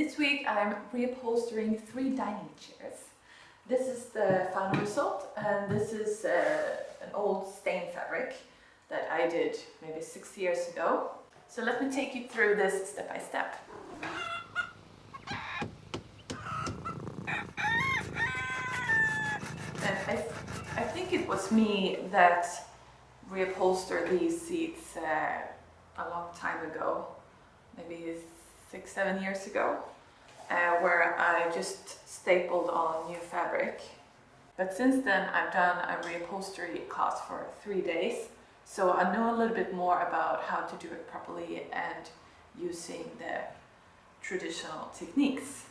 This week I'm reupholstering 3 dining chairs. This is the final result, and this is an old stain fabric that I did maybe 6 years ago. So let me take you through this step by step. And I think it was me that reupholstered these seats a long time ago, maybe 6-7 years ago, where I just stapled on new fabric. But since then I've done a reupholstery class for 3 days, so I know a little bit more about how to do it properly and using the traditional techniques.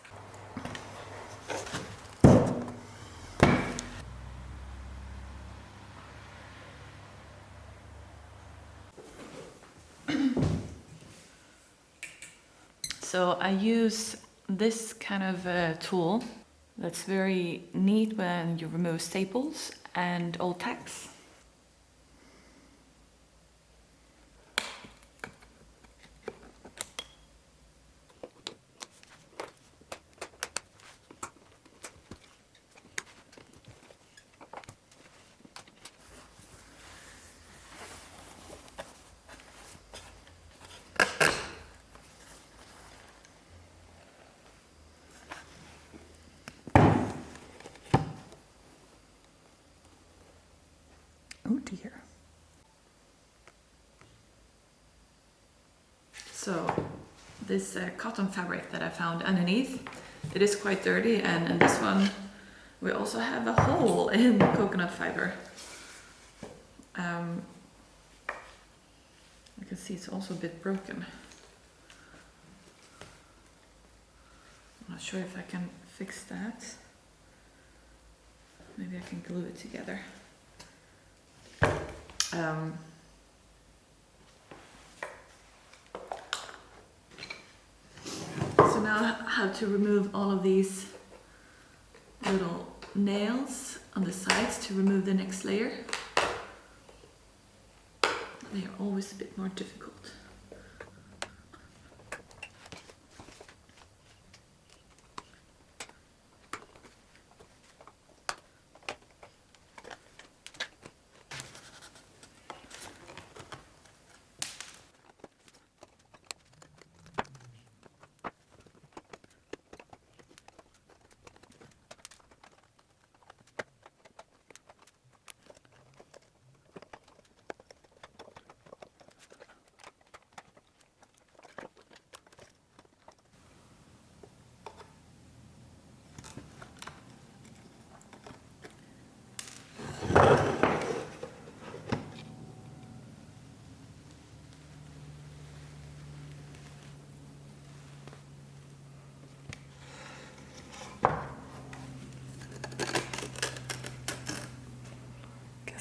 So I use this kind of tool that's very neat when you remove staples and old tacks. Oh dear. So this cotton fabric that I found underneath, it is quite dirty, and in this one we also have a hole in the coconut fiber. You can see it's also a bit broken. I'm not sure if I can fix that. Maybe I can glue it together. So now I have to remove all of these little nails on the sides to remove the next layer. They are always a bit more difficult.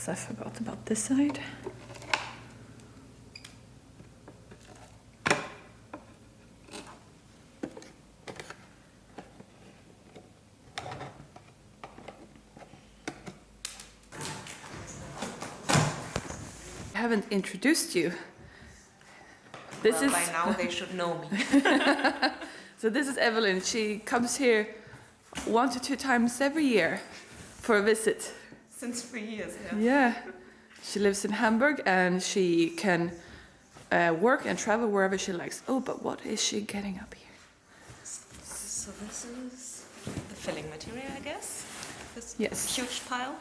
I forgot about this side. I haven't introduced you. This is by now they should know me. So this is Evelyn. She comes here 1 to 2 times every year for a visit. Since 3 years, yeah. Yeah, she lives in Hamburg and she can work and travel wherever she likes. Oh, but what is she getting up here? So this is the filling material, I guess? This Yes. huge pile?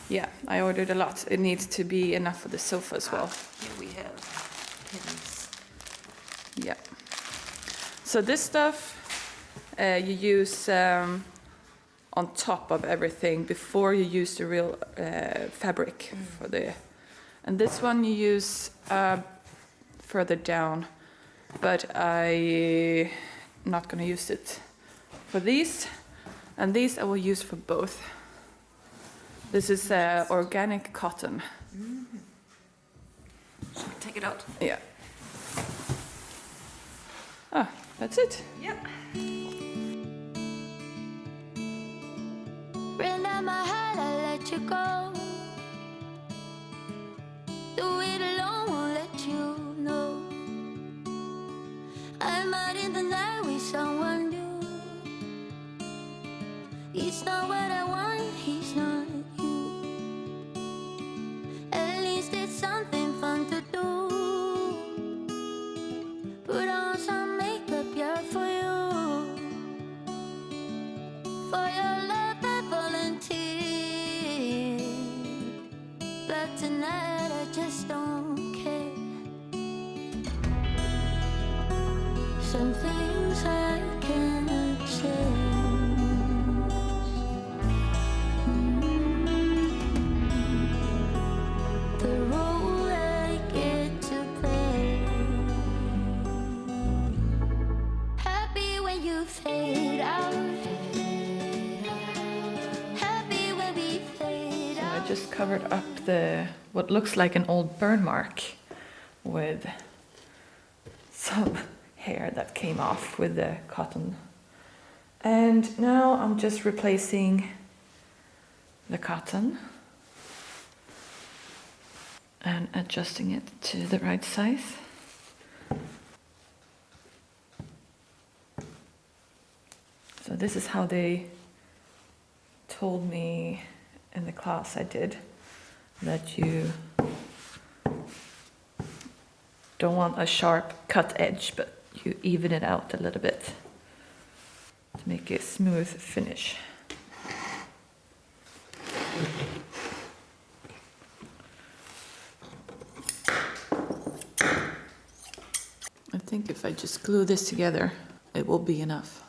Yeah, I ordered a lot. It needs to be enough for the sofa as well. Here we have pins. Yeah. So this stuff you use on top of everything before you use the real fabric for the, and this one you use further down, but I'm not going to use it for these, and these I will use for both. This is organic cotton. Mm-hmm. Should we take it out? Yeah. Ah, that's it. Yep. Ran down my head, I let you go. Do it alone, won't let you know. I'm out in the night with someone new. He's not what I want, he's not you. At least it's something fun to do. Put on some makeup, yeah, for you. For your love I volunteered. But tonight I just don't care. Some things I cannot change. The role I get to play. Happy when you fade out. Happy when we fade I out. just covered up what looks like an old burn mark with some hair that came off with the cotton. And now I'm just replacing the cotton and adjusting it to the right size. So this is how they told me in the class I did, that you don't want a sharp cut edge, but you even it out a little bit to make a smooth finish. I think if I just glue this together, it will be enough.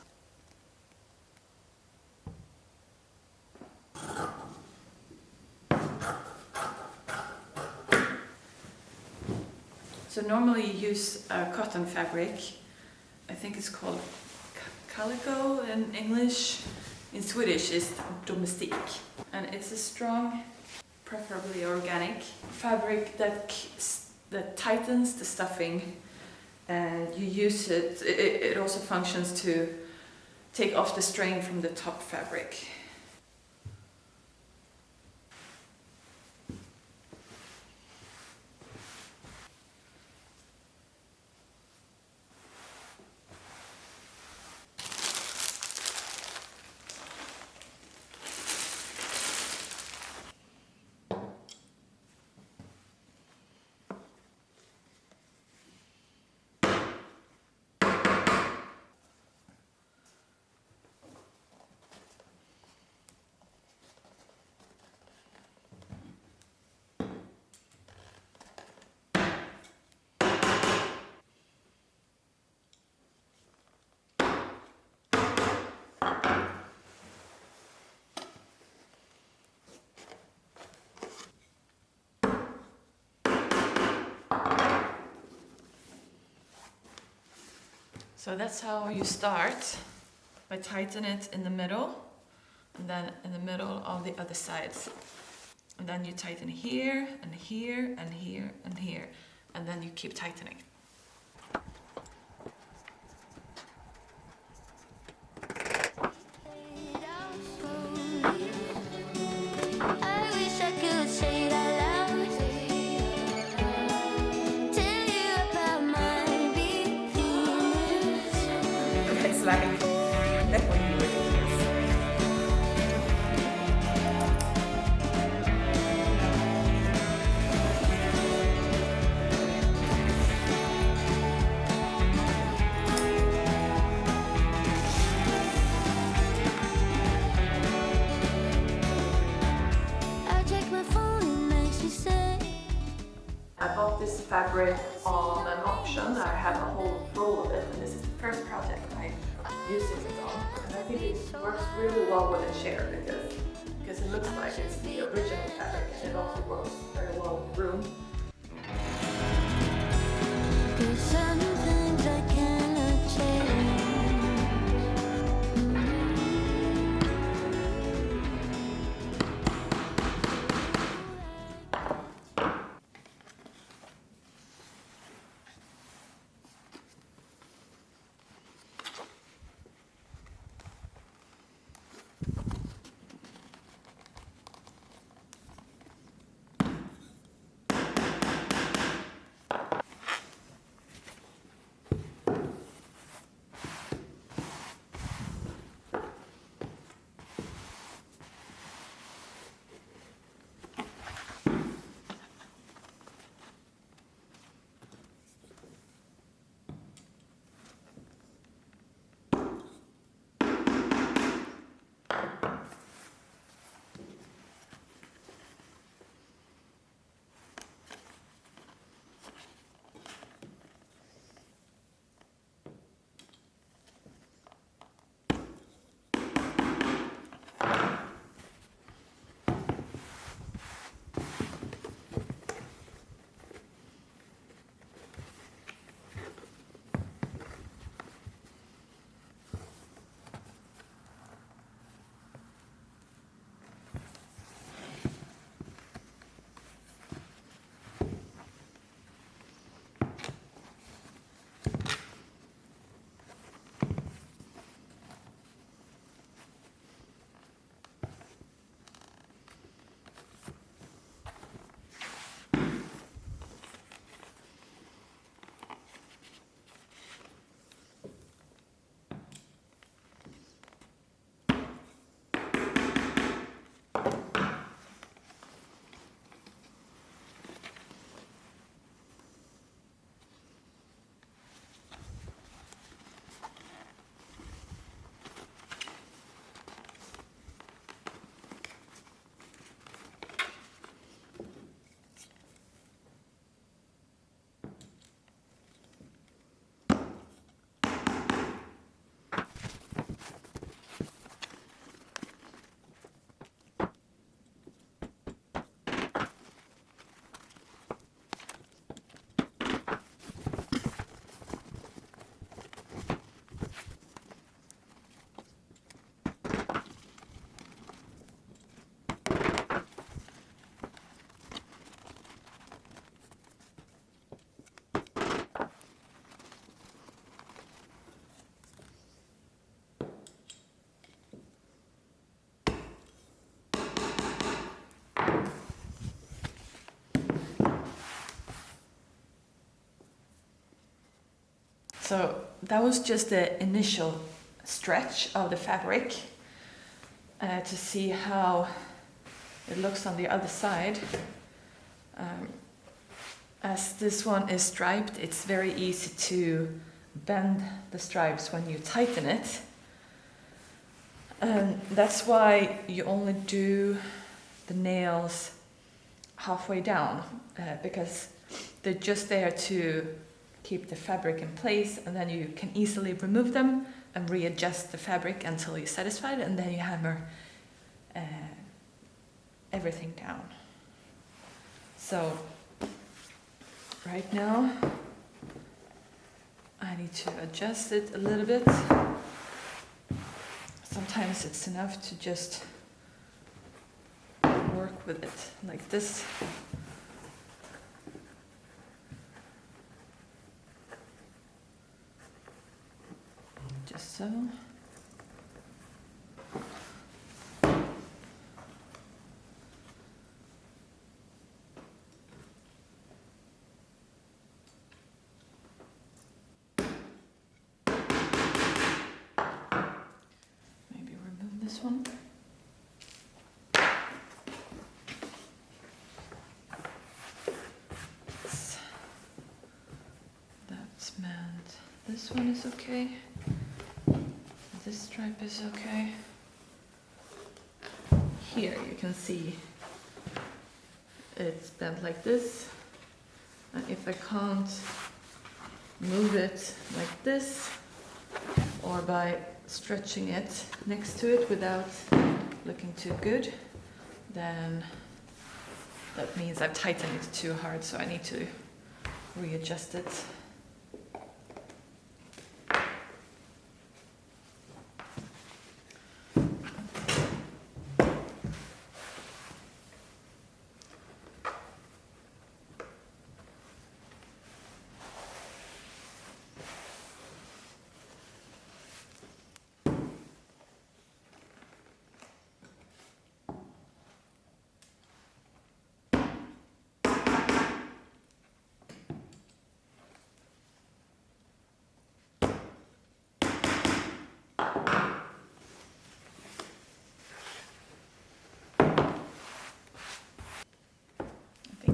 So normally you use cotton fabric. I think it's called calico in English. In Swedish it's domestic. And it's a strong, preferably organic fabric that tightens the stuffing. And you use it, it also functions to take off the strain from the top fabric. So that's how you start, by tighten it in the middle, and then in the middle of the other sides. And then you tighten here, and here, and here, and here, and then you keep tightening. Fade out slowly. I wish I could say it out loud. Tell you about my big feelings. It's like when you were kids. I check my phone, it makes me say. I bought this fabric on an auction. I have a whole roll of it, and this is the first project I'm using it on. And I think it works really well with a chair because it looks like it's the original fabric, and it also works very well with room. There's some things I cannot change. so that was just the initial stretch of the fabric to see how it looks on the other side. As this one is striped, it's very easy to bend the stripes when you tighten it. That's why you only do the nails halfway down, because they're just there to keep the fabric in place, and then you can easily remove them and readjust the fabric until you're satisfied, and then you hammer everything down. So right now I need to adjust it a little bit. Sometimes it's enough to just work with it like this. Just so. Maybe remove this one. That's meant. This one is okay. This stripe is okay. Here you can see it's bent like this. And if I can't move it like this, or by stretching it next to it without looking too good, then that means I've tightened it too hard, so I need to readjust it.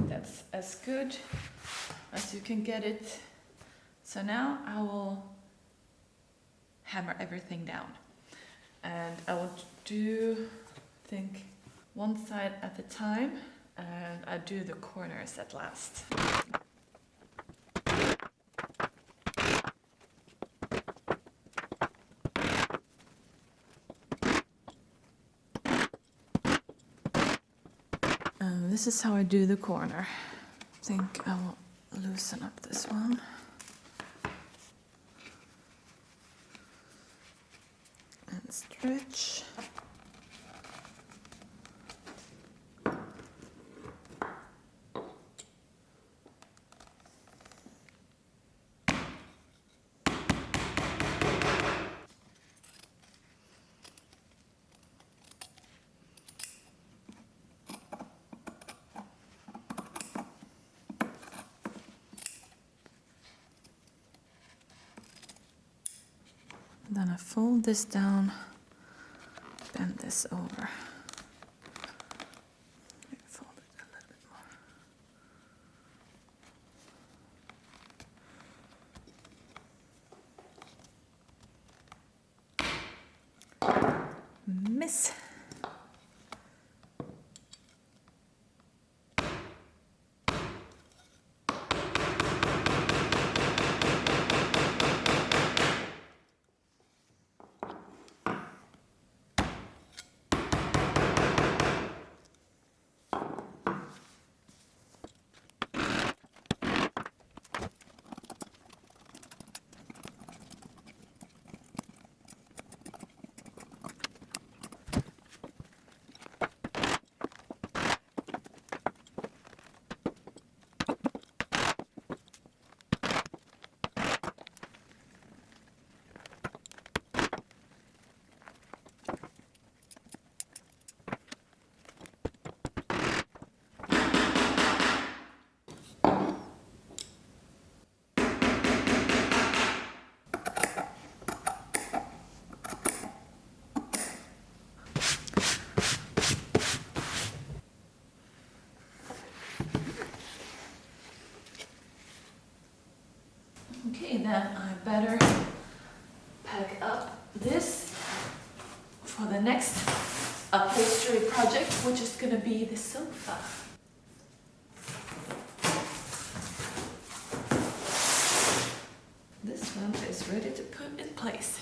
That's as good as you can get it. So now I will hammer everything down. And I will do, I think, one side at a time, and I do the corners at last. This is how I do the corner. I think I will loosen up this one. And stretch. Then I fold this down, bend this over. Maybe fold it a little bit more. Miss. for the next upholstery project, which is gonna be the sofa. This one is ready to put in place.